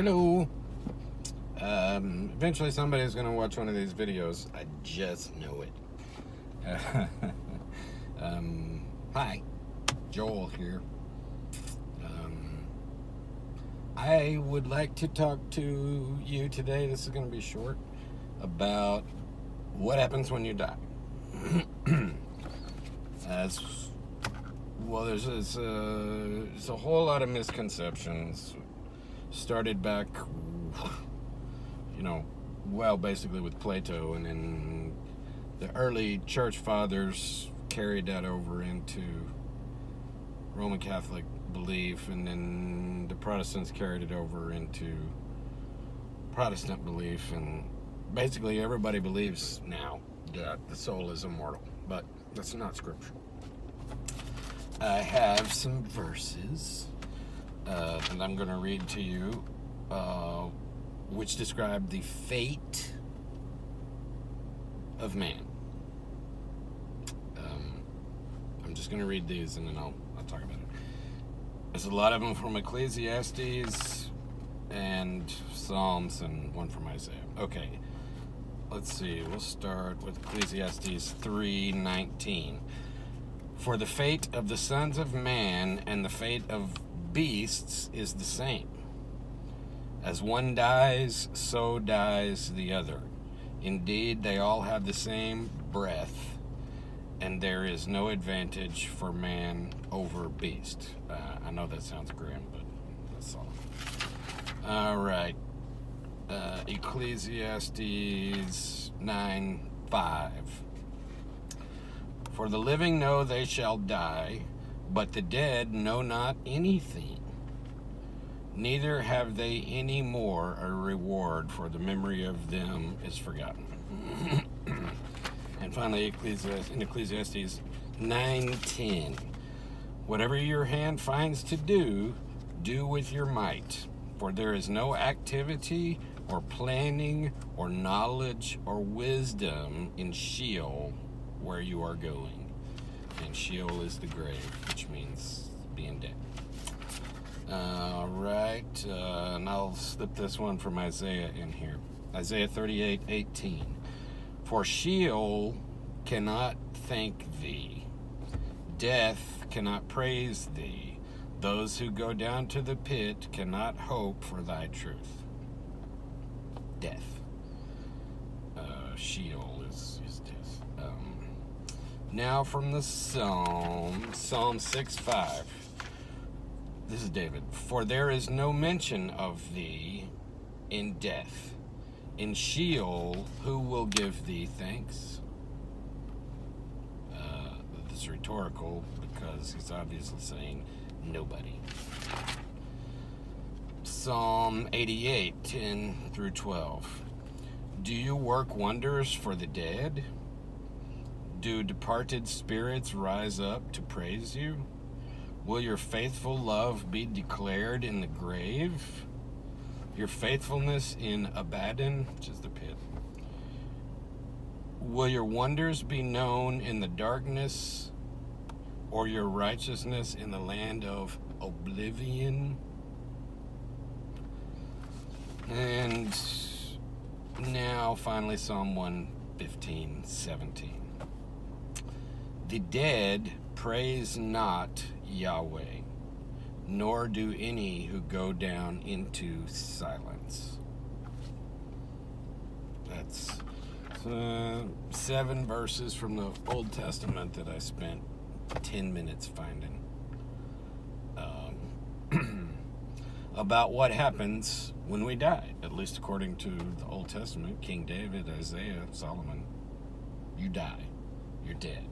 Hello. Eventually somebody's going to watch one of these videos. I just know it. Hi. Joel here. I would like to talk to you today. This is going to be short. About what happens when you die. There's a whole lot of misconceptions. Started back, basically with Plato, and then the early church fathers carried that over into Roman Catholic belief, and then the Protestants carried it over into Protestant belief, and basically everybody believes now that the soul is immortal, but that's not scriptural. I have some verses that I'm going to read to you, which describe the fate of man. I'm just going to read these and then I'll talk about it. There's a lot of them from Ecclesiastes and Psalms and one from Isaiah. Okay, let's see. We'll start with Ecclesiastes 3:19. For the fate of the sons of man and the fate of beasts is the same. As one dies, so dies the other. Indeed, they all have the same breath, and there is no advantage for man over beast. I know that sounds grim, but that's all. All right. Ecclesiastes 9:5. For the living know they shall die, but the dead know not anything. Neither have they any more a reward, for the memory of them is forgotten. And finally, in Ecclesiastes 9:10. Whatever your hand finds to do, do with your might. For there is no activity or planning or knowledge or wisdom in Sheol, where you are going. And Sheol is the grave, which means being dead. All right, and I'll slip this one from Isaiah in here. Isaiah 38:18. For Sheol cannot thank thee. Death cannot praise thee. Those who go down to the pit cannot hope for thy truth. Death. Sheol is death. Now from the Psalm 6:5. This is David. For there is no mention of thee in death. In Sheol, who will give thee thanks? This is rhetorical because he's obviously saying nobody. Psalm 88:10-12. Do you work wonders for the dead? Do departed spirits rise up to praise you? Will your faithful love be declared in the grave? Your faithfulness in Abaddon, which is the pit. Will your wonders be known in the darkness, or your righteousness in the land of oblivion? And now, finally, Psalm 115:17. The dead praise not Yahweh, nor do any who go down into silence. That's 7 verses from the Old Testament that I spent 10 minutes finding about what happens when we die, at least according to the Old Testament. King David, Isaiah, Solomon. You die. You're dead.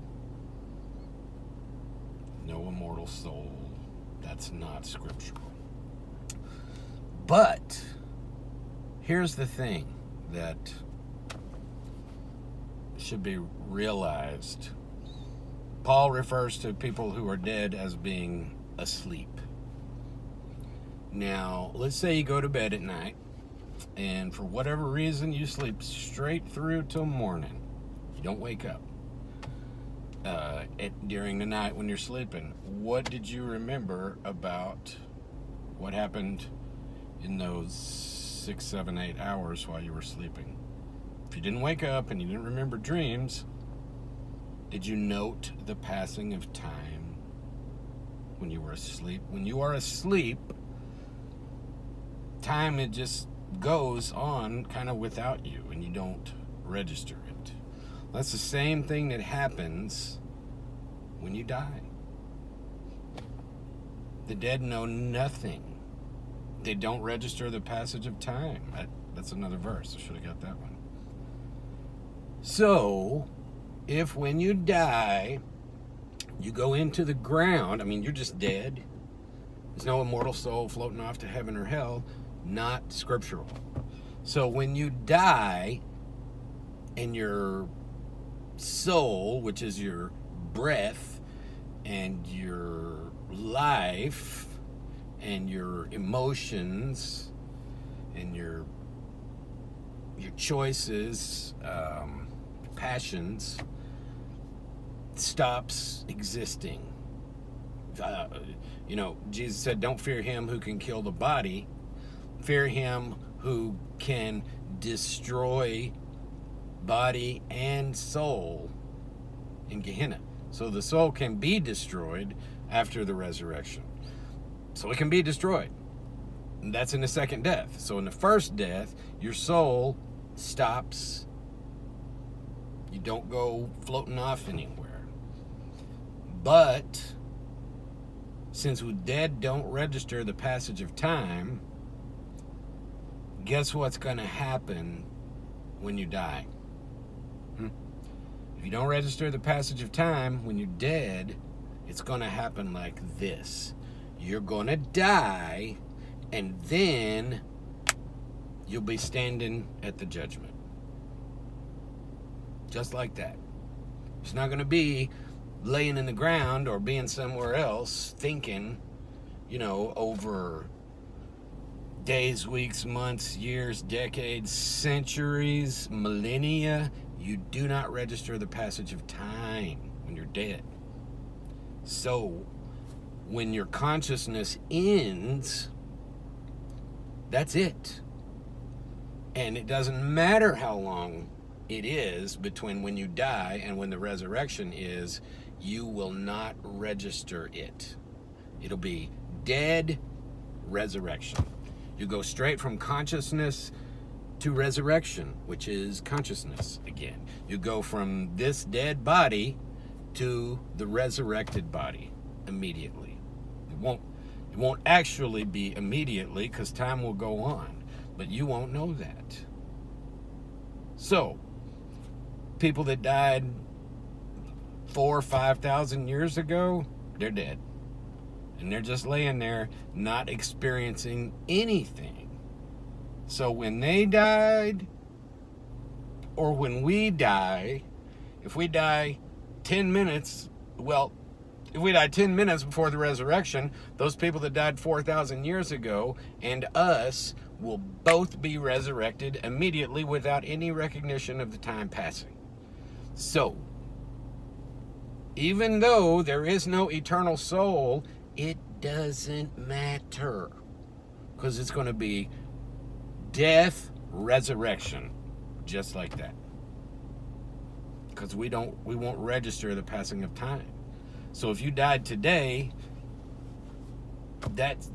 No immortal soul. That's not scriptural. But here's the thing that should be realized. Paul refers to people who are dead as being asleep. Now, let's say you go to bed at night, and for whatever reason you sleep straight through till morning. You don't wake up. During the night when you're sleeping, what did you remember about what happened in those 6, 7, 8 hours while you were sleeping? If you didn't wake up and you didn't remember dreams, did you note the passing of time when you were asleep? When you are asleep, time, it just goes on kind of without you, and you don't register it. That's the same thing that happens when you die. The dead know nothing. They don't register the passage of time. That's another verse. I should have got that one. So, if when you die, you go into the ground, I mean, you're just dead. There's no immortal soul floating off to heaven or hell. Not scriptural. So when you die and your soul, which is your breath and your life and your emotions and your choices, passions, stops existing. Jesus said, don't fear him who can kill the body. Fear him who can destroy body and soul in Gehenna. So the soul can be destroyed after the resurrection. So it can be destroyed. And that's in the second death. So in the first death, your soul stops. You don't go floating off anywhere. But since the dead don't register the passage of time, guess what's going to happen when you die? If you don't register the passage of time when you're dead, it's going to happen like this. You're going to die, and then you'll be standing at the judgment. Just like that. It's not going to be laying in the ground or being somewhere else thinking, over days, weeks, months, years, decades, centuries, millennia. You do not register the passage of time when you're dead. So, when your consciousness ends, that's it. And it doesn't matter how long it is between when you die and when the resurrection is, you will not register it. It'll be dead, resurrection. You go straight from consciousness to resurrection, which is consciousness again. You go from this dead body to the resurrected body immediately. It won't actually be immediately because time will go on, but you won't know that. So, people that died 4,000 or 5,000 years ago, they're dead. And they're just laying there not experiencing anything. So when they died, or when we die, if we die 10 minutes, if we die 10 minutes before the resurrection, those people that died 4,000 years ago and us will both be resurrected immediately without any recognition of the time passing. So, even though there is no eternal soul, it doesn't matter, because it's going to be death, resurrection, just like that. Because we won't register the passing of time. So if you died today, that's,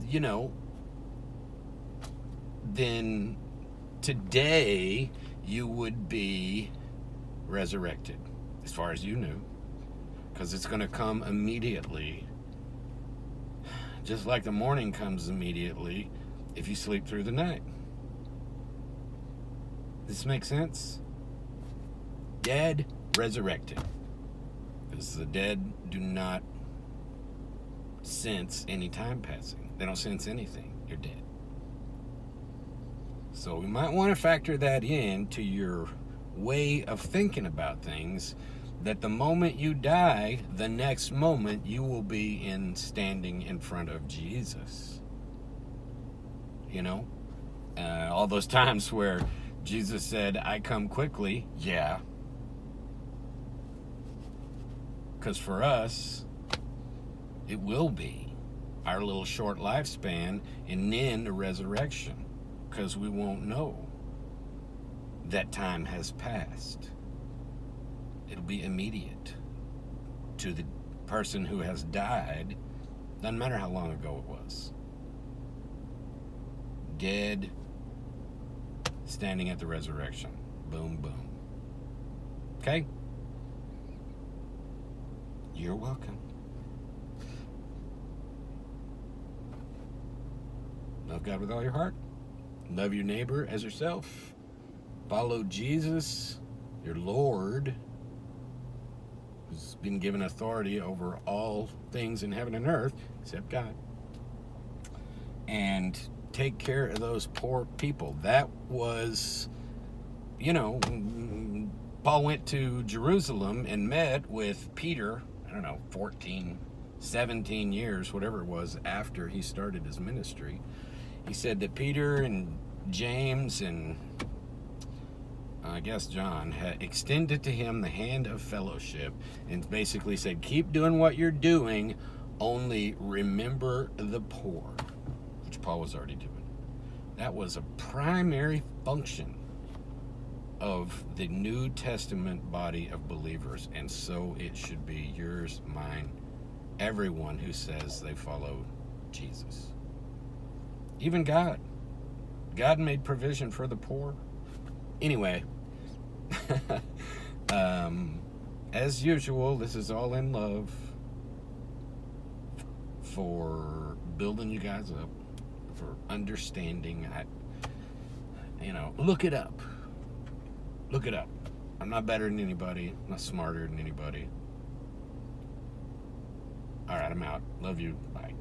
then today you would be resurrected, as far as you knew, because it's going to come immediately, just like the morning comes immediately if you sleep through the night. This makes sense? Dead, resurrected. Because the dead do not sense any time passing. They don't sense anything. You're dead. So we might want to factor that in to your way of thinking about things, that the moment you die, the next moment you will be standing in front of Jesus. All those times where Jesus said, I come quickly. Yeah. Because for us, it will be. our little short lifespan, and then the resurrection, because we won't know that time has passed. It'll be immediate to the person who has died, doesn't matter how long ago it was. Dead, standing at the resurrection. Boom, boom. Okay? You're welcome. Love God with all your heart. Love your neighbor as yourself. Follow Jesus, your Lord, who's been given authority over all things in heaven and earth, except God. And take care of those poor people. That was, Paul went to Jerusalem and met with Peter, 14, 17 years, whatever it was, after he started his ministry. He said that Peter and James and I guess John had extended to him the hand of fellowship and basically said, keep doing what you're doing, only remember the poor, which Paul was already doing. That was a primary function of the New Testament body of believers, and so it should be yours, mine, everyone who says they follow Jesus. Even God. God made provision for the poor. Anyway, as usual, this is all in love for building you guys up, for understanding. Look it up. Look it up. I'm not better than anybody. I'm not smarter than anybody. All right, I'm out. Love you. Bye.